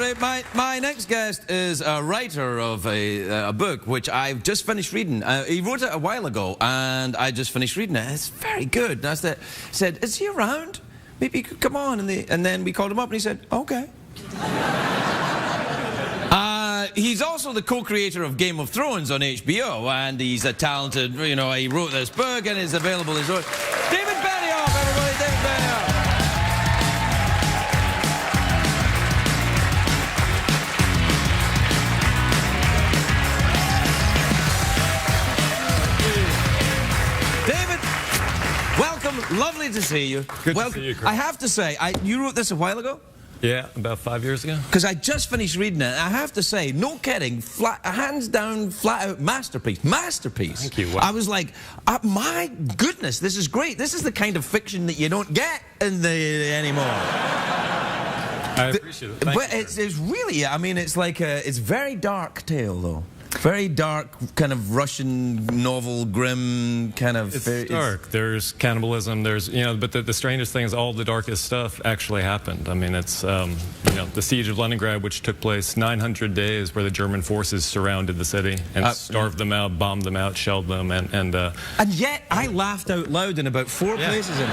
Everybody, my next guest is a writer of a book which I've just finished reading. He wrote it a while ago, and I just finished reading it. It's very good. And I said, is he around? Maybe he could come on. And then we called him up, and he said, okay. He's also the co-creator of Game of Thrones on HBO, and he's a talented, you know, he wrote this book, and it's available as well. David Beni-off, everybody, David Beni-off. Welcome, lovely to see you. Good to see you, Chris. I have to say, you wrote this a while ago? Yeah, about 5 years ago. Because I just finished reading it, and I have to say, no kidding, hands down, flat out masterpiece. Masterpiece. Thank you. Wow. I was like, my goodness, this is great. This is the kind of fiction that you don't get anymore. I appreciate it. But it's really, I mean, it's like it's very dark tale, though. Very dark, kind of Russian novel, grim, kind of... It's dark. There's cannibalism, there's, you know, but the strangest thing is all the darkest stuff actually happened. I mean, it's, you know, the siege of Leningrad, which took place 900 days, where the German forces surrounded the city and starved them out, bombed them out, shelled them, and yet I laughed out loud in about 4 places. And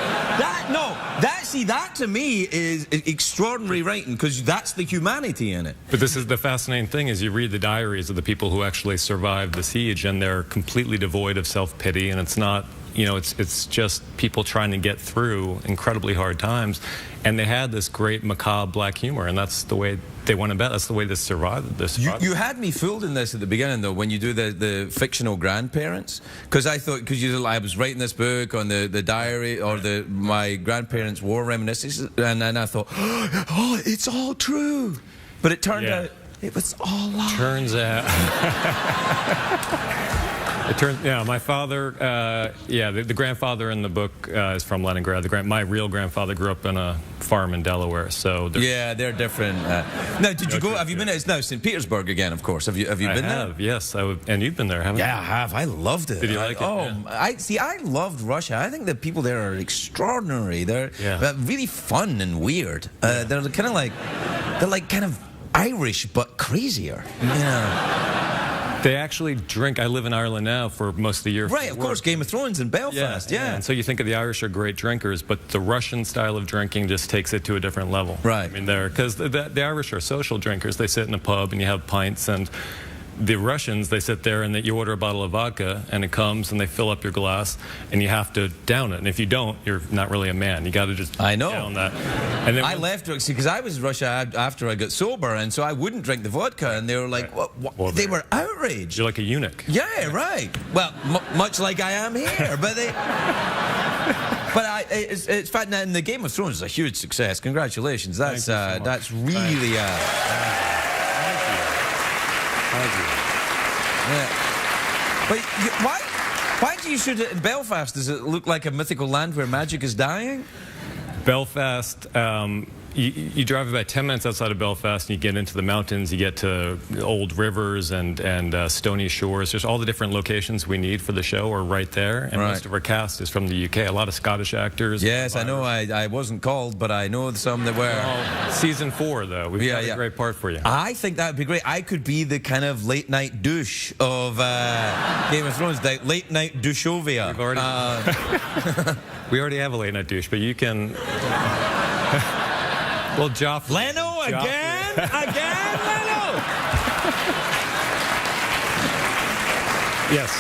that to me is extraordinary writing, because that's the humanity in it. But this is the fascinating thing, is you read the diaries of the people who actually survived the siege, and they're completely devoid of self-pity, and it's not, you know, it's just people trying to get through incredibly hard times, and they had this great macabre black humor, and that's the way they went about. That's the way they survived this. You had me fooled in this at the beginning, though, when you do the fictional grandparents, because I thought, I was writing this book on the diary, or my grandparents' war reminiscences, and then I thought, oh, it's all true, but it turned out it was all lies. Turns out. Yeah, my father, the grandfather in the book is from Leningrad. My real grandfather grew up in a farm in Delaware, so... Yeah, they're different. Now, did you go, have you been, it's now St. Petersburg again, of course. Have you been there? I have, yes. And you've been there, haven't you? Yeah, I have. I loved it. Did you like it? Oh, yeah. I loved Russia. I think the people there are extraordinary. They're really fun and weird. They're kind of like, kind of Irish, but crazier. Yeah. They actually drink. I live in Ireland now for most of the year. Right, of course, Game of Thrones in Belfast, yeah. And so you think of the Irish are great drinkers, but the Russian style of drinking just takes it to a different level. Right. I mean, because the Irish are social drinkers. They sit in a pub and you have pints, and the Russians, they sit there and you order a bottle of vodka, and it comes and they fill up your glass, and you have to down it. And if you don't, you're not really a man. You got to just down that. And then I left because I was in Russia after I got sober, and so I wouldn't drink the vodka, and they were like, what? Well, they were outraged. You're like a eunuch. Yeah, right. Well, much like I am here, but they... But it's fact, and the Game of Thrones is a huge success. Congratulations. That's so that's really Thank you. Yeah. But why do you shoot it in Belfast? Does it look like a mythical land where magic is dying? Belfast, you drive about 10 minutes outside of Belfast, and you get into the mountains, you get to old rivers and stony shores. Just all the different locations we need for the show are right there, and most of our cast is from the UK. A lot of Scottish actors. Yes, I know. I wasn't called, but I know some that were. Well, season 4, though. We've got a great part for you. I think that would be great. I could be the kind of late-night douche of Game of Thrones, the late-night doucheovia. We already have a late-night douche, but you can... Well, Joffrey. Leno again? Again, Leno? Yes.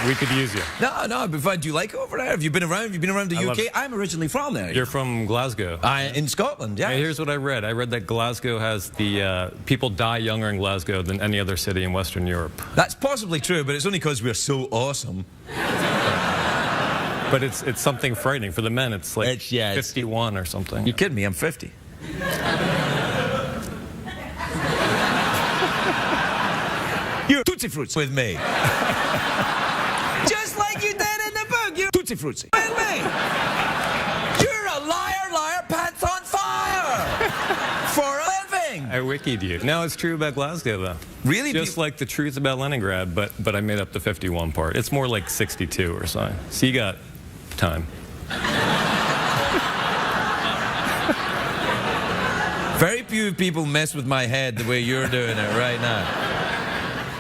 We could use you. No, it'd be fun. Do you like it over there? Have you been around? Have you been around the UK? I'm originally from there. You're from Glasgow. In Scotland, yeah. Here's what I read. I read that Glasgow has the... people die younger in Glasgow than any other city in Western Europe. That's possibly true, but it's only because we're so awesome. But it's something frightening. For the men, it's like 51 or something. You're kidding me, I'm 50. You're Tootsie Fruits with me. Just like you did in the book. You're Tootsie Fruits with me. You're a liar, pants on fire. For a living. I wikied you. No, it's true about Glasgow, though. Really? Just like the truth about Leningrad, but I made up the 51 part. It's more like 62 or something. So you got time. Very few people mess with my head the way you're doing it right now.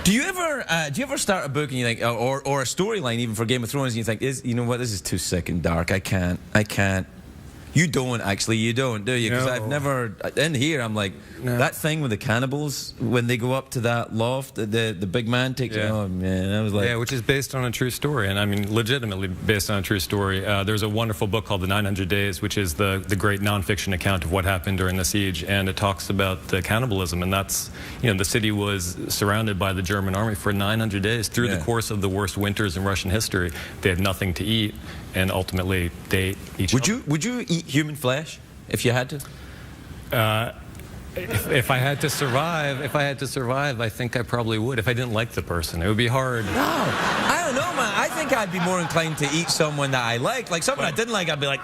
Do you ever start a book and you think, or a storyline even for Game of Thrones, and you think, you know what, this is too sick and dark. I can't. You don't, do you? Because No. I've never, in here, I'm like, that thing with the cannibals, when they go up to that loft, the big man takes it, oh man, I was like... Yeah, which is based on a true story, and I mean, legitimately based on a true story. There's a wonderful book called The 900 Days, which is the great nonfiction account of what happened during the siege, and it talks about the cannibalism, and that's, the city was surrounded by the German army for 900 days through the course of the worst winters in Russian history. They had nothing to eat, and ultimately they ate each other. Would you eat human flesh if you had to? If I had to survive, I think I probably would. If I didn't like the person, it would be hard. No, I don't know, man. I think I'd be more inclined to eat someone that I like. Like someone I didn't like, I'd be like,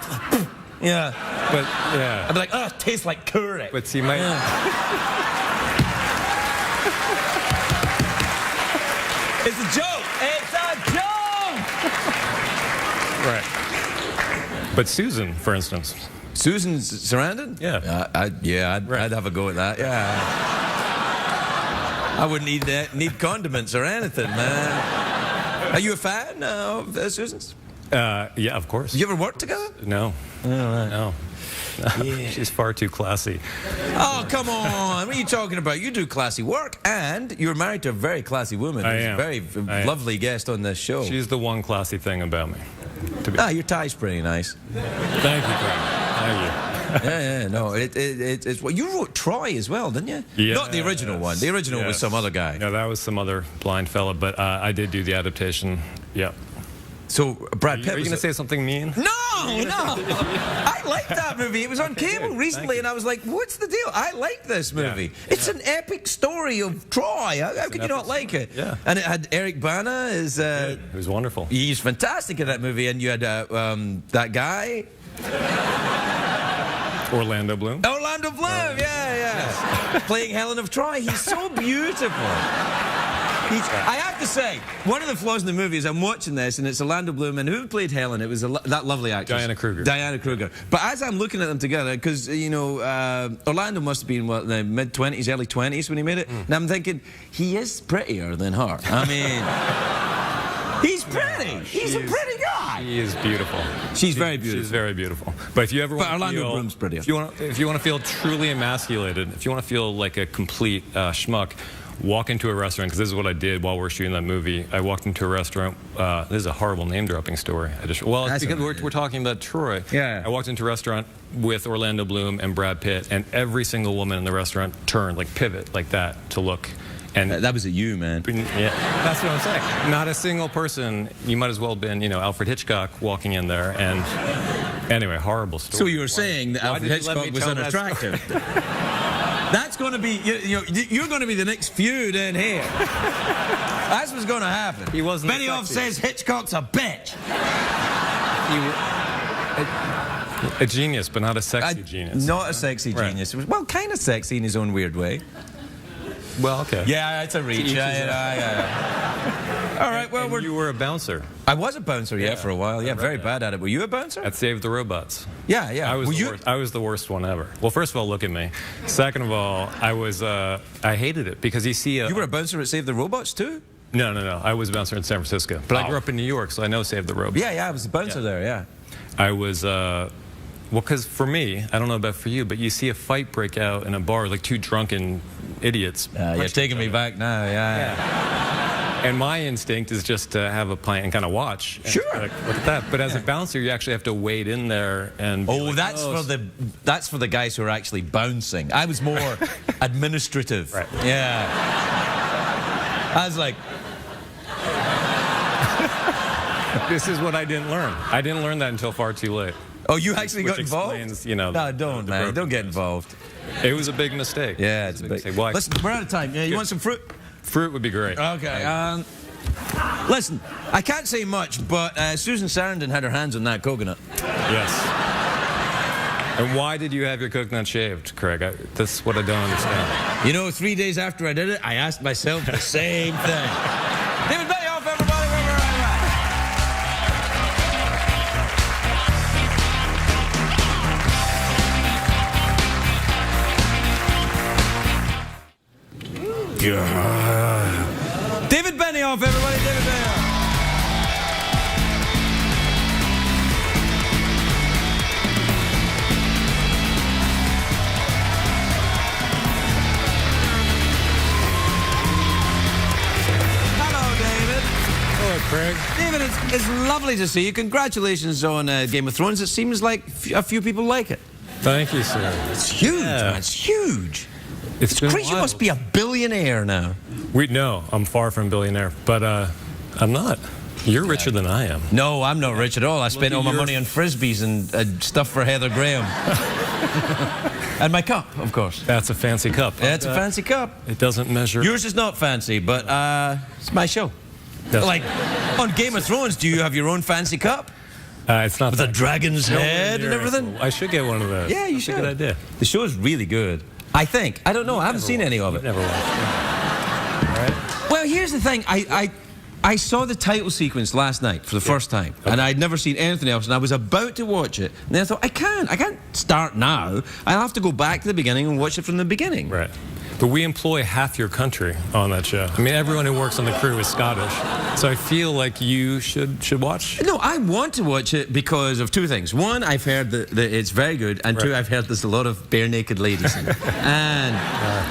yeah. But yeah, I'd be like, oh, it tastes like curry. but see, my It's a joke. It's a joke. right. But Susan, for instance. Susan's surrounded? Yeah. I'd have a go at that. Yeah. I wouldn't need condiments or anything, man. Are you a fan of Susan's? Yeah, of course. You ever worked together? No. Oh, right. No. Yeah. She's far too classy. Oh, come on. What are you talking about? You do classy work, and you're married to a very classy woman. I who's am. a very lovely guest on this show. She's the one classy thing about me. Your tie's pretty nice. Thank you, Craig. Thank you. Yeah, no. It's well, you wrote Troy as well, didn't you? Yeah, Not the original one. The original was some other guy. No, that was some other blind fella, but I did do the adaptation. Yeah. So Brad Pitt. Are you going to say something mean? No. I liked that movie. It was on cable recently, and I was like, "What's the deal?" I like this movie. Yeah. It's an epic story of Troy. How could you not like it? Yeah. And it had Eric Bana as. It was wonderful. He's fantastic in that movie, and you had that guy. Orlando Bloom. Orlando Bloom, yeah. Playing Helen of Troy. He's so beautiful. I have to say, one of the flaws in the movie is I'm watching this, and it's Orlando Bloom, and who played Helen? It was that lovely actress. Diana Kruger. But as I'm looking at them together, because, Orlando must have been, what, the mid-20s, early 20s when he made it, and I'm thinking, he is prettier than her. I mean, he's pretty. He's a pretty guy. He is beautiful. She's very beautiful. She's very beautiful. But if you ever want to Orlando feel, Bloom's prettier. If you want to feel truly emasculated, if you want to feel like a complete schmuck, walk into a restaurant, because this is what I did while we were shooting that movie. I walked into a restaurant. This is a horrible name-dropping story. It's because we're talking about Troy. Yeah. I walked into a restaurant with Orlando Bloom and Brad Pitt, and every single woman in the restaurant turned, pivot like that to look. And that was at you, man. Yeah, that's what I'm saying. Not a single person. You might as well have been, Alfred Hitchcock walking in there. And anyway, horrible story. So you were saying that Alfred Hitchcock was unattractive. That's going to be, you're going to be the next feud in here. That's what's going to happen. He wasn't Beni-off says Hitchcock's a bitch. A genius, but not a sexy genius. Not a sexy genius. Well, kind of sexy in his own weird way. Well, okay. Yeah, it's a reach. All right, well, you were a bouncer. I was a bouncer, for a while. Yeah, very bad at it. Were you a bouncer? At Save the Robots. Yeah. I was the worst one ever. Well, first of all, look at me. Second of all, I hated it because you were a bouncer at Save the Robots too? No. I was a bouncer in San Francisco. But I grew up in New York, so I know Save the Robots. Yeah, I was a bouncer there, yeah. I was, well, because for me, I don't know about for you, but you see a fight break out in a bar, like two drunken idiots. You're taking me back now, yeah. And my instinct is just to have a pint and kind of watch. Sure. Look at that. But as a bouncer, you actually have to wade in there and. That's for the guys who are actually bouncing. I was more administrative. Right. Yeah. I was like. This is what I didn't learn. I didn't learn that until far too late. Oh, you actually got involved? Explains, no, don't, man. Don't get involved. It was a big mistake. Yeah, it's a big mistake. Why? Listen, we're out of time. Yeah, you want some fruit? Fruit would be great. Okay. Listen, I can't say much, but Susan Sarandon had her hands on that coconut. Yes. And why did you have your coconut shaved, Craig? That's what I don't understand. 3 days after I did it, I asked myself the same thing. David Beni-off, everybody. We'll be right back. David Beni-off, everybody. David Beni-off. Craig. David, it's lovely to see you. Congratulations on Game of Thrones. It seems like a few people like it. Thank you, sir. It's huge. Man. It's huge. It's been crazy. You must be a billionaire now. No, I'm far from billionaire, but I'm not. You're richer than I am. No, I'm not rich at all. I spent all my money on frisbees and stuff for Heather Graham. And my cup, of course. That's a fancy cup. Yeah, it's a fancy cup. It doesn't measure. Yours is not fancy, but it's my show. Like, on Game of Thrones, do you have your own fancy cup? It's not with a dragon's head and everything? I should get one of those. Yeah, you should. That's a good idea. The show is really good. I think. I don't know. I haven't seen any of it. Never watched it. All right. Well, here's the thing. I saw the title sequence last night for the first time, and I'd never seen anything else, and I was about to watch it, and then I thought, I can't start now. I'll have to go back to the beginning and watch it from the beginning. Right. But we employ half your country on that show. I mean, everyone who works on the crew is Scottish. So I feel like you should watch. No, I want to watch it because of two things. One, I've heard that it's very good. And two, I've heard there's a lot of bare-naked ladies in it. And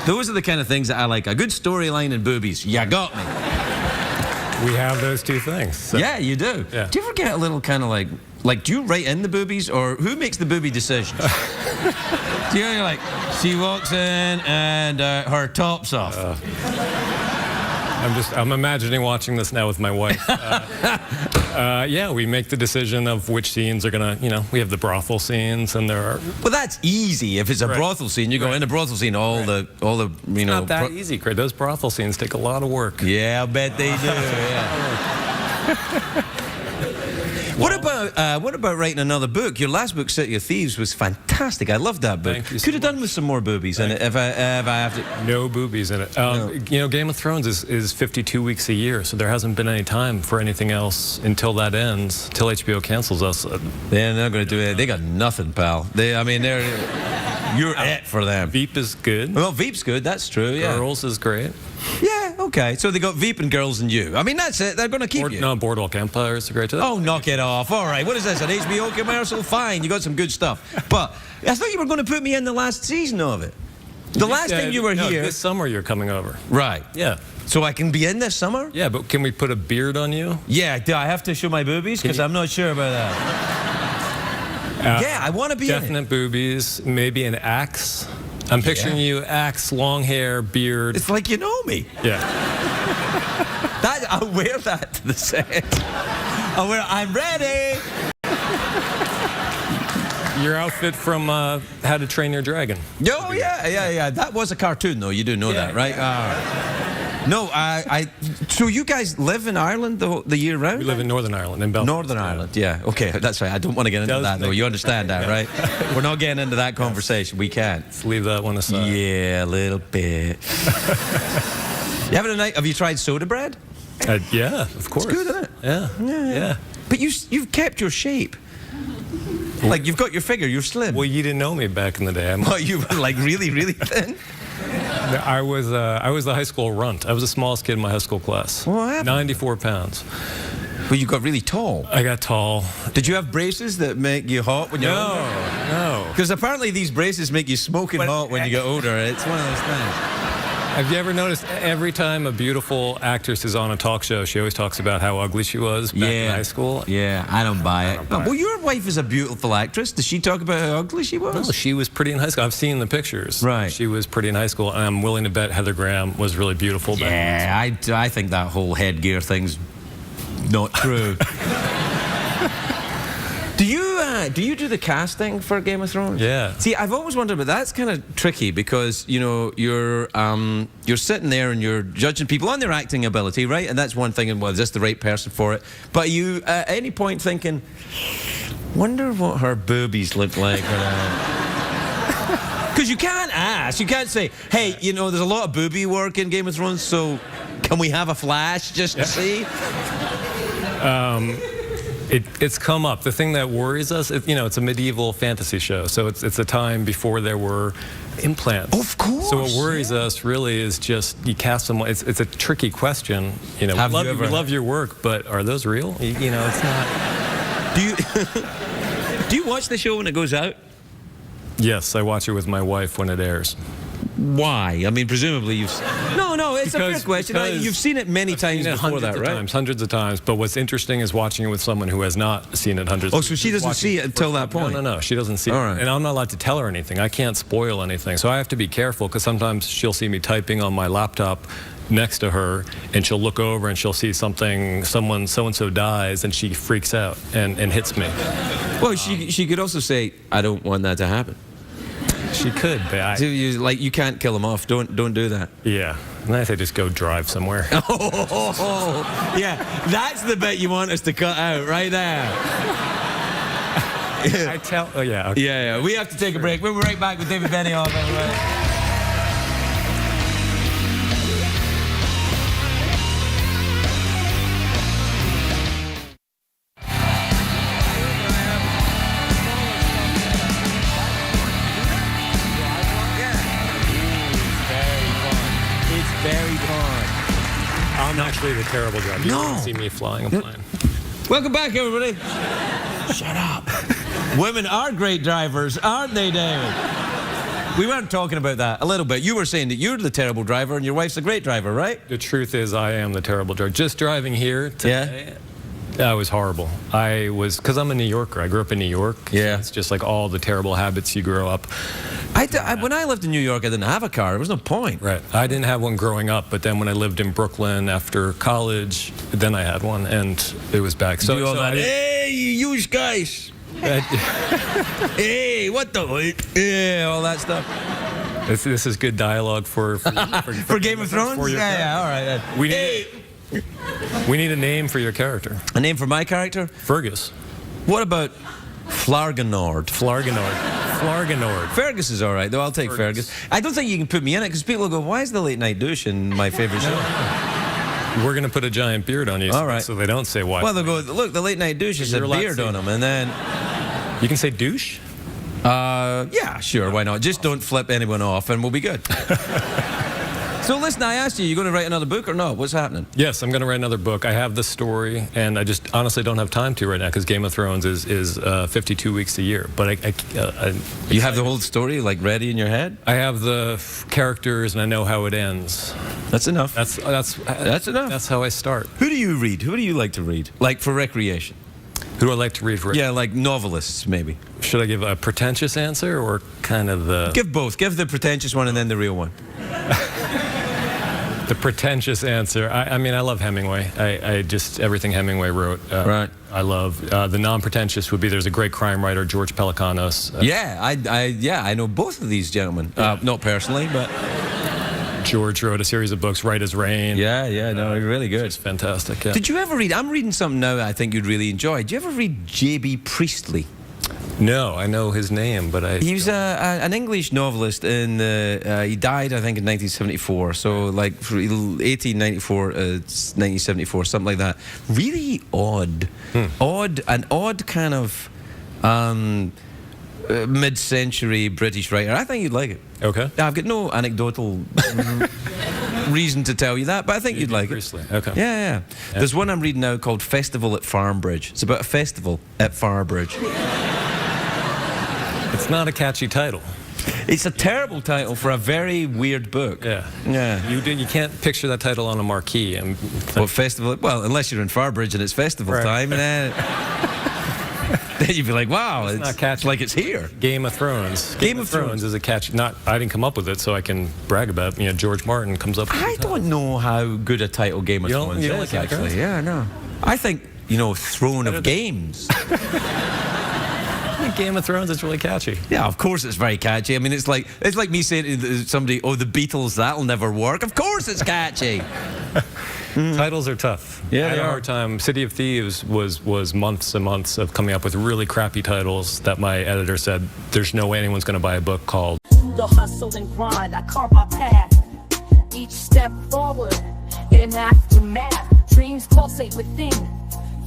those are the kind of things that I like. A good storyline and boobies. You got me. We have those two things. So. Yeah, you do. Yeah. Do you ever get a little kind of like, do you write in the boobies, or who makes the booby decisions? Do you know, you're like, she walks in and her top's off. I'm imagining watching this now with my wife. Yeah, we make the decision of which scenes are gonna, we have the brothel scenes, and there are. Well, that's easy. If it's a brothel scene, you go in a brothel scene. All the, It's not that easy, Craig. Those brothel scenes take a lot of work. Yeah, I bet they do. Yeah. What about writing another book? Your last book, City of Thieves, was fantastic. I loved that book. Thank you so Could have done with some more boobies in it if I have to. No boobies in it. No. Game of Thrones is 52 weeks a year, so there hasn't been any time for anything else until that ends, till HBO cancels us. They're not going to do it. They got nothing, pal. You're it for them. Veep is good. Well, Veep's good. That's true. Yeah. Girls is great. Yeah. Okay. So they got Veep and Girls and You. I mean, that's it. They're going to keep you. No, Boardwalk Empire is great too. Oh, knock it off. All right. What is this? An HBO commercial? Fine. You got some good stuff. But I thought you were going to put me in the last season of it. The last time you were here. This summer you're coming over. Right. Yeah. So I can be in this summer? Yeah, but can we put a beard on you? Yeah. Do I have to show my boobies? Because I'm not sure about that. Yeah, I want to be definite in it. Boobies, maybe an axe. I'm picturing you, axe, long hair, beard. It's like you know me. Yeah. I'll wear that to the set. I'm ready. Your outfit from How to Train Your Dragon. Oh, yeah. That was a cartoon, though. You do know that, right? No, so you guys live in Ireland the year round? We live in Northern Ireland, in Belfast. Northern Ireland, yeah. Okay, that's right. I don't want to get into that, though. You understand that, right? We're not getting into that conversation. We can't. Let's leave that one aside. Yeah, a little bit. Have you tried soda bread? Yeah, of course. It's good, isn't it? Yeah. But you've kept your shape. Like, you've got your figure. You're slim. Well, you didn't know me back in the day. You were, like, really, really thin? I was the high school runt. I was the smallest kid in my high school class. What happened? 94 pounds. Well, you got really tall. I got tall. Did you have braces that make you hot when you're older? No. Because apparently these braces make you smoking hot when you get older. It's one of those things. Have you ever noticed every time a beautiful actress is on a talk show, she always talks about how ugly she was back in high school? Yeah, I don't buy it. Well, your wife is a beautiful actress. Does she talk about how ugly she was? No, she was pretty in high school. I've seen the pictures. Right. She was pretty in high school, and I'm willing to bet Heather Graham was really beautiful back then. Yeah, I think that whole headgear thing's not true. Do you do the casting for Game of Thrones? Yeah. See, I've always wondered, but that's kind of tricky because you're sitting there and you're judging people on their acting ability, right? And that's one thing. And well, is this the right person for it? But you at any point thinking, wonder what her boobies look like? Because you can't ask. You can't say, hey, there's a lot of booby work in Game of Thrones, so can we have a flash just to see? It's come up. The thing that worries us, it's a medieval fantasy show, so it's a time before there were implants. Of course. So what worries us really is just you cast someone. It's a tricky question. We love your work, but are those real? It's not. Do you watch the show when it goes out? Yes, I watch it with my wife when it airs. Why? I mean, presumably you've... No, it's a fair question. You've seen it many times before that, right? Hundreds of times. But what's interesting is watching it with someone who has not seen it hundreds of times. Oh, so she doesn't see it until that point? No, she doesn't see it. All right. And I'm not allowed to tell her anything. I can't spoil anything. So I have to be careful, because sometimes she'll see me typing on my laptop next to her, and she'll look over and she'll see someone so-and-so dies, and she freaks out and hits me. Well, she could also say, I don't want that to happen. She could, but you can't kill him off. Don't do that. Yeah. And I say just go drive somewhere. Yeah, that's the bit you want us to cut out, right there. Okay. Yeah. We have to take a break. We'll be right back with David Beni-off, everybody. Very fun. I'm actually the terrible driver. You don't see me flying a plane. Welcome back, everybody. Shut up. Women are great drivers, aren't they, David? We weren't talking about that a little bit. You were saying that you're the terrible driver and your wife's a great driver, right? The truth is, I am the terrible driver. Just driving here today, that was horrible. Because I'm a New Yorker. I grew up in New York. Yeah. So it's just like all the terrible habits you grow up. When I lived in New York, I didn't have a car. There was no point. Right. I didn't have one growing up, but then when I lived in Brooklyn after college, then I had one, and it was back. Hey, you use guys. Hey, what the? Yeah, all that stuff. This is good dialogue for Game of Thrones? All right. We need a name for your character. A name for my character? Fergus. What about Flarganord? Fergus is all right, though. I'll take Fergus. I don't think you can put me in it, because people will go, why is the late night douche in my favorite show? We're going to put a giant beard on you, all right, so they don't say why. Well, they'll go, look, the late night douche has a beard on him, and then... You can say douche? Yeah, sure, why not? Just don't flip anyone off, and we'll be good. So listen, I asked you going to write another book or not? What's happening? Yes, I'm going to write another book. I have the story, and I just honestly don't have time to right now, because Game of Thrones is 52 weeks a year. But you have the whole story ready in your head? I have the characters, and I know how it ends. That's enough. That's enough. That's how I start. Who do you read? Who do you like to read? Like for recreation? Who do I like to read for? Yeah, like novelists, maybe. Should I give a pretentious answer or kind of the... Give both. Give the pretentious one and then the real one. The pretentious answer. I mean, I love Hemingway. Everything Hemingway wrote. Right. I love. The non-pretentious would be, there's a great crime writer, George Pelecanos. I know both of these gentlemen. Not personally, but... George wrote a series of books, Right as Rain. No, really good. It's fantastic. Yeah. Did you ever read, I'm reading something now I think you'd really enjoy. Did you ever read J.B. Priestley? No, I know his name, but I... He was an English novelist in he died, I think, in 1974. So, 1894 1974, something like that. Really odd. An odd kind of mid-century British writer. I think you'd like it. Okay. I've got no anecdotal reason to tell you that, but I think you'd like it. Okay. Yeah. There's one I'm reading now called Festival at Farmbridge. It's about a festival at Farbridge. It's not a catchy title. It's a terrible title for a very weird book. Yeah. You can't picture that title on a marquee. What festival? Well, unless you're in Farbridge and it's festival time, and then you'd be like, wow, it's not catchy. Like it's here. Game of Thrones. Game of Thrones is a catchy. I didn't come up with it, so I can brag about it. George Martin comes up with it. I don't know how good a title Game of Thrones is, actually. Yeah, no. I think, Throne of Games. Game of Thrones is really catchy. Yeah, of course it's very catchy. I mean, it's like me saying to somebody, "Oh, the Beatles, that'll never work." Of course it's catchy. Titles are tough. Yeah, I had a hard time. City of Thieves was months and months of coming up with really crappy titles that my editor said, "There's no way anyone's going to buy a book called." The hustle and grind, I carve my path. Each step forward in aftermath. Dreams pulsate within.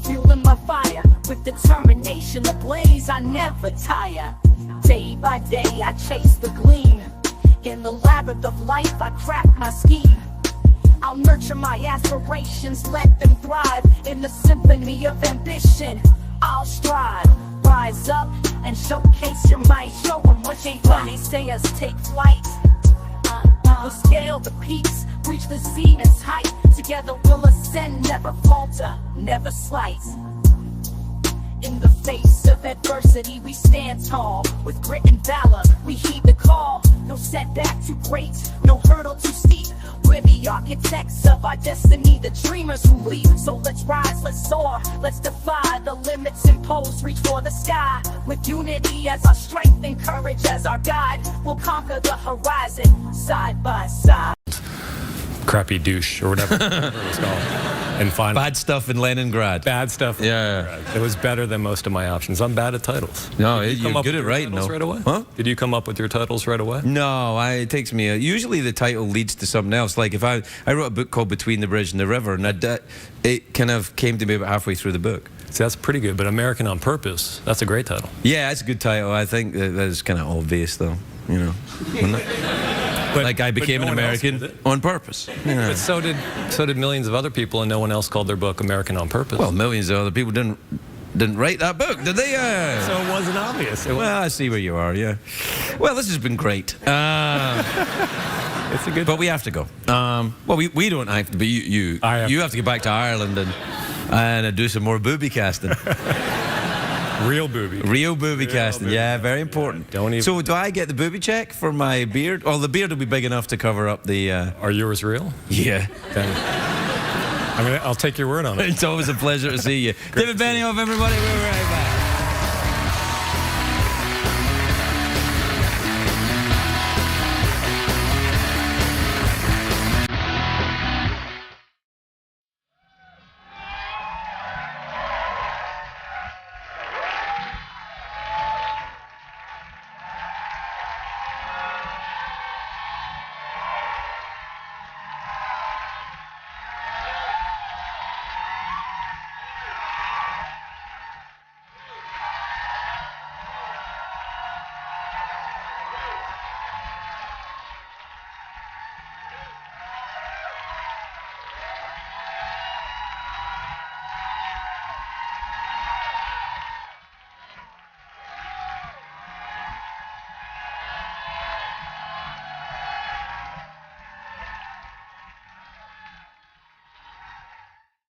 fueling my fire. With determination ablaze, I never tire. Day by day, I chase the gleam. In the labyrinth of life, I craft my scheme. I'll nurture my aspirations, let them thrive. In the symphony of ambition, I'll strive. Rise up and showcase your might. Show 'em what ain't done. They say us take flight. We'll scale the peaks, reach the zenith's height. Together we'll ascend, never falter, never slight. In the face of adversity, we stand tall. With grit and valor, we heed the call. No setback too great, no hurdle too steep. We're the architects of our destiny, the dreamers who leap. So let's rise, let's soar, let's defy the limits imposed. Reach for the sky, with unity as our strength and courage as our guide. We'll conquer the horizon, side by side. Crappy douche or whatever, whatever it was called. And finally, Bad stuff in Leningrad. bad stuff. Yeah. It was better than most of my options. I'm bad at titles. No, Did you you're come up good with at your writing, titles though. right away? Huh? Did you come up with your titles right away? No, it takes me. Usually the title leads to something else. Like if I wrote a book called Between the Bridge and the River, and it kind of came to me about halfway through the book. See, that's pretty good. But American on Purpose, that's a great title. Yeah, it's a good title. I think that is kind of obvious, though. You know, But, like I became but no an one else did American it. on purpose. Yeah. But so did millions of other people, and no one else called their book American on Purpose. Well, millions of other people didn't write that book, did they? so it wasn't obvious. Well, I see where you are. Yeah. Well, this has been great. It's a good. But we have to go. Well, we don't have to. But you I have to get back to Ireland and do some more booby casting. Real booby. Real booby casting. Yeah, very important. Don't even. So do I get the booby check for my beard? Oh, the beard will be big enough to cover up the. Are yours real? Yeah. Then I'll take your word on it. It's always a pleasure to see you. David Beni-off, everybody. We're right.